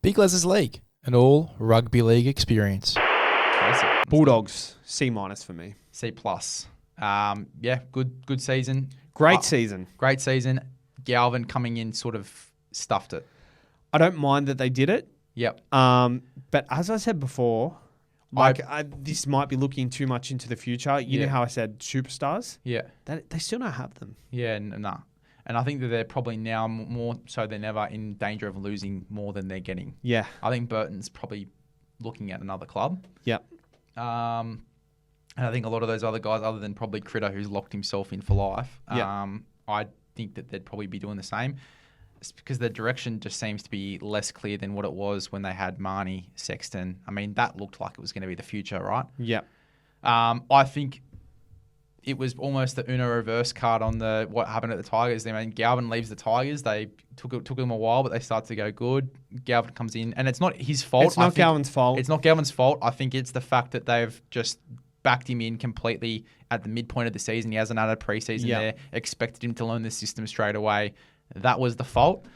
Big LEZ'S League, an all rugby league experience. Bulldogs, C- for me. C+. Good season. Great season. Great season. Galvin coming in sort of stuffed it. I don't mind that they did it. Yep. But as I said before, this might be looking too much into the future. You know how I said superstars? Yeah. They still don't have them. Yeah, nah. And I think that they're probably now more so than ever in danger of losing more than they're getting. Yeah. I think Burton's probably looking at another club. Yep. And I think a lot of those other guys, other than probably Critter, who's locked himself in for life, I think that they'd probably be doing the same. It's because the direction just seems to be less clear than what it was when they had Marnie, Sexton. I mean, that looked like it was going to be the future, right? Yep. I think it was almost the Uno reverse card on what happened at the Tigers. I mean, Galvin leaves the Tigers. They took them a while, but they start to go good. Galvin comes in, and it's not his fault. It's not Galvin's fault. It's not Galvin's fault. I think it's the fact that they've just backed him in completely at the midpoint of the season. He hasn't had a preseason there. Expected him to learn the system straight away. That was the fault.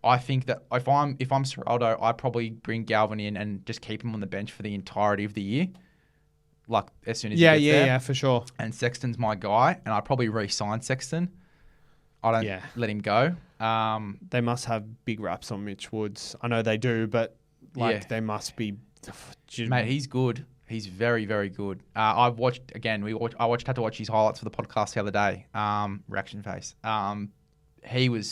I think that if I'm Seraldo, I'd probably bring Galvin in and just keep him on the bench for the entirety of the year. Like as soon as he gets there. Yeah, for sure. And Sexton's my guy, and I'd probably re-sign Sexton. I don't let him go. They must have big raps on Mitch Woods. I know they do, but they must be. Mate, he's good. He's very, very good. I watched had to watch his highlights for the podcast the other day. Reaction face. He's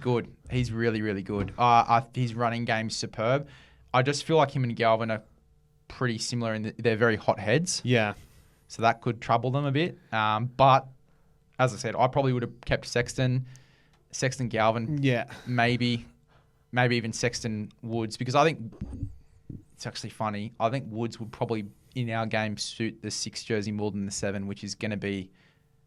good. He's really, really good. His running game's superb. I just feel like him and Galvin are pretty similar in they're very hot heads. Yeah. So that could trouble them a bit. But as I said, I probably would have kept Sexton, Galvin. Yeah. Maybe even Sexton Woods, because I think it's actually funny. I think Woods would probably in our game suit the 6 jersey more than the 7, which is going to be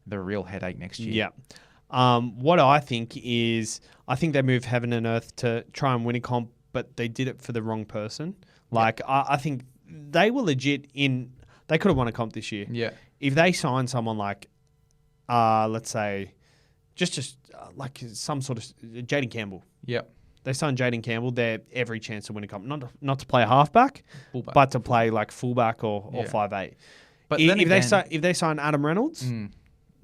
the real headache next year. Yeah. What I think is, I think they moved heaven and earth to try and win a comp, but they did it for the wrong person. Like, I think they were legit they could have won a comp this year. Yeah. If they signed someone like, let's say, just like some sort of Jaden Campbell. Yep. They signed Jaden Campbell. They're every chance to win a comp. Not to play halfback, fullback. But to play like fullback or 5'8". But if they sign Adam Reynolds,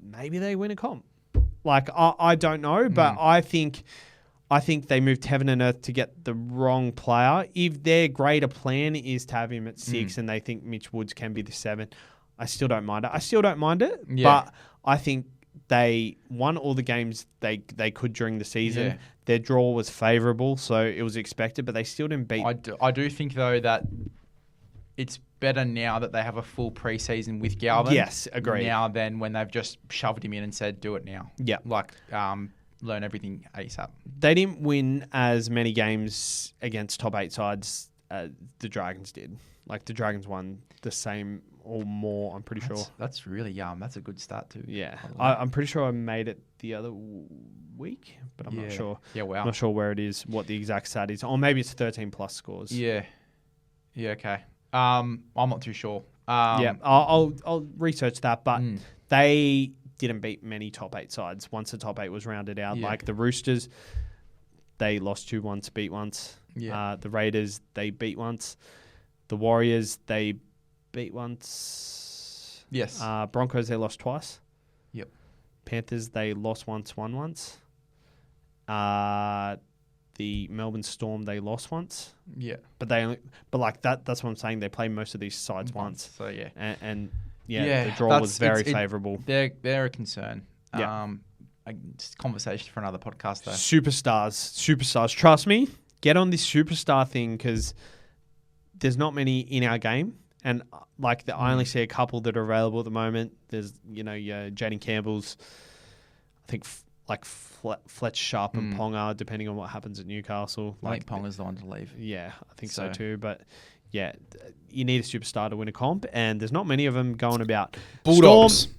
maybe they win a comp. Like, I don't know, but I think they moved heaven and earth to get the wrong player. If their greater plan is to have him at 6 and they think Mitch Woods can be the 7, I still don't mind it. But I think they won all the games they could during the season. Yeah. Their draw was favourable, so it was expected, but they still didn't beat. I do think, though, that it's better now that they have a full preseason with Galvin. Yes, agree. Now than when they've just shoved him in and said, do it now. Yeah. Like, learn everything ASAP. They didn't win as many games against top 8 sides the Dragons did. Like, the Dragons won the same or more, I'm pretty sure. That's really That's a good start too. Yeah. I'm pretty sure I made it the other week, but I'm not sure. Yeah, wow. I'm not sure where it is, what the exact stat is. Or maybe it's 13 plus scores. Yeah. Yeah, okay. I'm not too sure. I'll research that, but they didn't beat many top 8 sides once the top 8 was rounded out. Yeah. Like the Roosters, they lost 2 once, beat once. Yeah. The Raiders, they beat once. The Warriors, they beat once. Yes. Broncos, they lost twice. Yep. Panthers, they lost once, won once. The Melbourne Storm, they lost once. Yeah. But like that's what I'm saying. They play most of these sides once. So yeah. And the draw was very favourable. They're a concern. Yeah. It's a conversation for another podcast though. Superstars. Trust me, get on this superstar thing because there's not many in our game. And I only see a couple that are available at the moment. There's, your Jaden Campbell's, I think Fletch, Sharp and Ponga, depending on what happens at Newcastle. I think Ponga's the one to leave. Yeah, I think so too. But yeah, you need a superstar to win a comp, and there's not many of them going about. Bulldogs. Storm.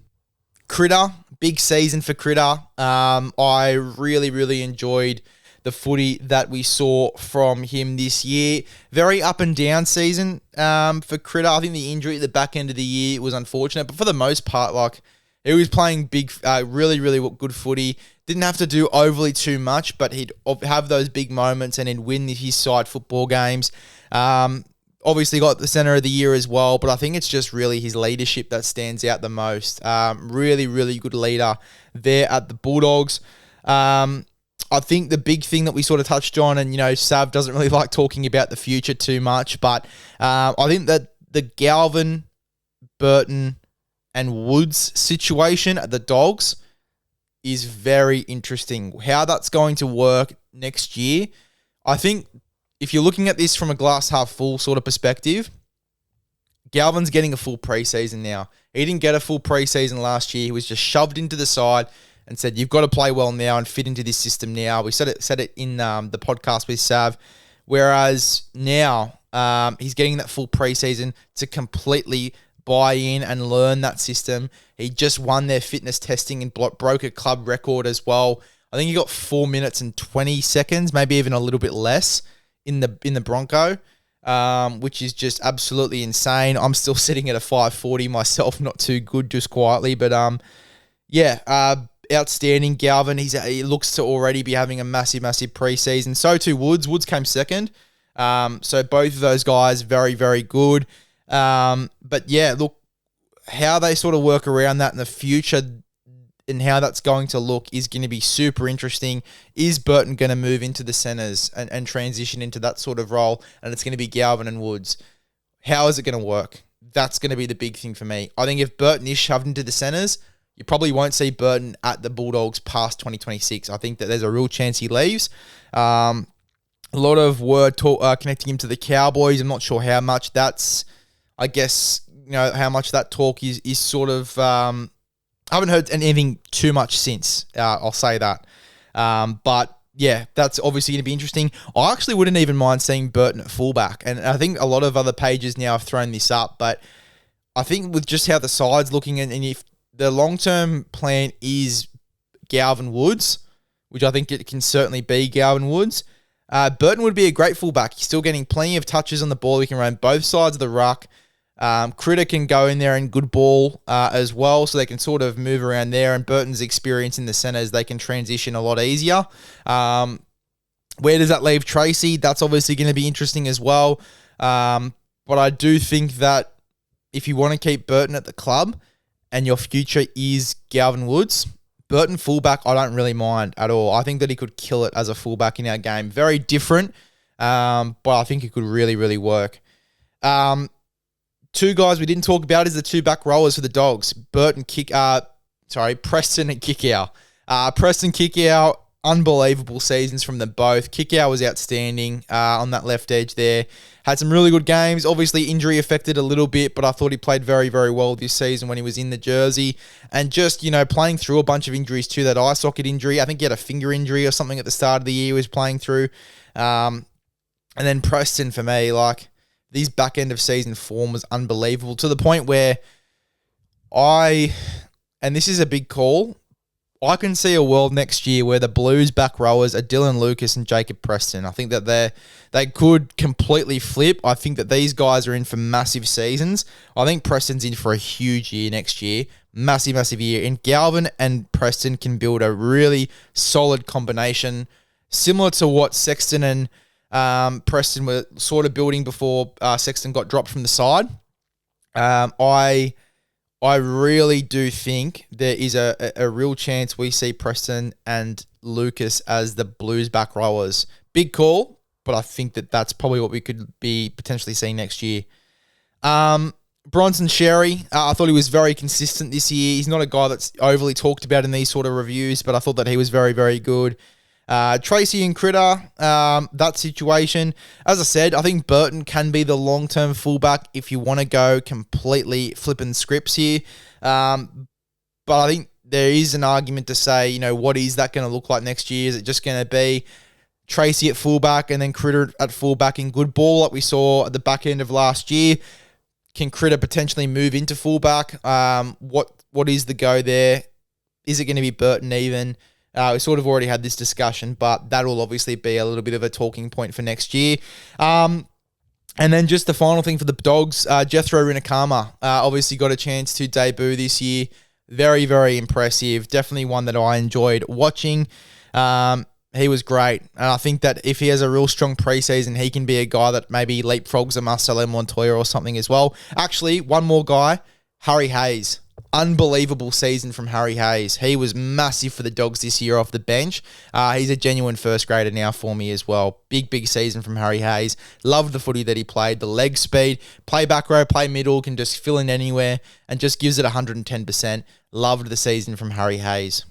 Critter, big season for Critter. I really, really enjoyed the footy that we saw from him this year. Very up and down season for Critter. I think the injury at the back end of the year was unfortunate, but for the most part, he was playing big, really, really good footy. didn't have to do overly too much, but he'd have those big moments and he'd win his side football games. Obviously got the centre of the year as well, but I think it's just really his leadership that stands out the most. Really, really good leader there at the Bulldogs. I think the big thing that we sort of touched on, and, Sav doesn't really like talking about the future too much, but I think that the Galvin, Burton, and Woods situation at the Dogs is very interesting. How that's going to work next year, I think if you're looking at this from a glass half full sort of perspective, Galvin's getting a full preseason now. He didn't get a full preseason last year. He was just shoved into the side and said, you've got to play well now and fit into this system now. We said it in the podcast with Sav. Whereas now he's getting that full preseason to completely buy in and learn that system. He just won their fitness testing and broke a club record as well. I think he got 4 minutes and 20 seconds, maybe even a little bit less in the Bronco, which is just absolutely insane. I'm still sitting at a 540 myself, not too good, just quietly. But outstanding Galvin. He looks to already be having a massive, massive preseason. So too Woods. Woods came second. So both of those guys, very, very good. But yeah, look, how they sort of work around that in the future and how that's going to look is going to be super interesting. Is Burton going to move into the centres and transition into that sort of role? And it's going to be Galvin and Woods. How is it going to work? That's going to be the big thing for me. I think if Burton is shoved into the centres, you probably won't see Burton at the Bulldogs past 2026. I think that there's a real chance he leaves. A lot of word talk connecting him to the Cowboys. I'm not sure how much that's, I guess, how much that talk is sort of, I haven't heard anything too much since, I'll say that. But yeah, that's obviously going to be interesting. I actually wouldn't even mind seeing Burton at fullback. And I think a lot of other pages now have thrown this up, but I think with just how the side's looking and if the long-term plan is Galvin Woods, which I think it can certainly be Galvin Woods, Burton would be a great fullback. He's still getting plenty of touches on the ball. He can run both sides of the ruck. Critter can go in there and good ball as well, so they can sort of move around there. And Burton's experience in the centres, they can transition a lot easier. Where does that leave Tracy? That's obviously going to be interesting as well. But I do think that if you want to keep Burton at the club and your future is Galvin Woods, Burton fullback, I don't really mind at all. I think that he could kill it as a fullback in our game. Very different, but I think it could really, really work. Two guys we didn't talk about is the two back rollers for the Dogs. Preston and Kickow. Preston Kickow, unbelievable seasons from them both. Kickow was outstanding on that left edge there. Had some really good games. Obviously, injury affected a little bit, but I thought he played very, very well this season when he was in the jersey. And just, playing through a bunch of injuries too, that eye socket injury. I think he had a finger injury or something at the start of the year he was playing through. And then Preston, for me, these back end of season form was unbelievable to the point where and this is a big call, I can see a world next year where the Blues back rowers are Dylan Lucas and Jacob Preston. I think that they could completely flip. I think that these guys are in for massive seasons. I think Preston's in for a huge year next year. Massive, massive year. And Galvin and Preston can build a really solid combination, similar to what Sexton and Preston were sort of building before Sexton got dropped from the side. I really do think there is a real chance we see Preston and Lucas as the Blues back rowers. Big call, but I think that that's probably what we could be potentially seeing next year. Bronson Xerri, I thought he was very consistent this year. He's not a guy that's overly talked about in these sort of reviews, but I thought that he was very, very good. Tracy and Critter, that situation. As I said, I think Burton can be the long-term fullback if you want to go completely flipping scripts here. But I think there is an argument to say, what is that going to look like next year? Is it just going to be Tracy at fullback and then Critter at fullback in good ball like we saw at the back end of last year? Can Critter potentially move into fullback? What is the go there? Is it going to be Burton even? We sort of already had this discussion, but that will obviously be a little bit of a talking point for next year. And then just the final thing for the Dogs, Jethro Rinakama obviously got a chance to debut this year. Very, very impressive. Definitely one that I enjoyed watching. He was great. And I think that if he has a real strong preseason, he can be a guy that maybe leapfrogs a Marcelo Montoya or something as well. Actually, one more guy, Harry Hayes. Unbelievable season from Harry Hayes. He was massive for the Dogs this year off the bench. He's a genuine first grader now for me as well. Big season from Harry Hayes. Loved the footy that he played. The leg speed. Play back row, play middle, can just fill in anywhere and just gives it 110%. Loved the season from Harry Hayes.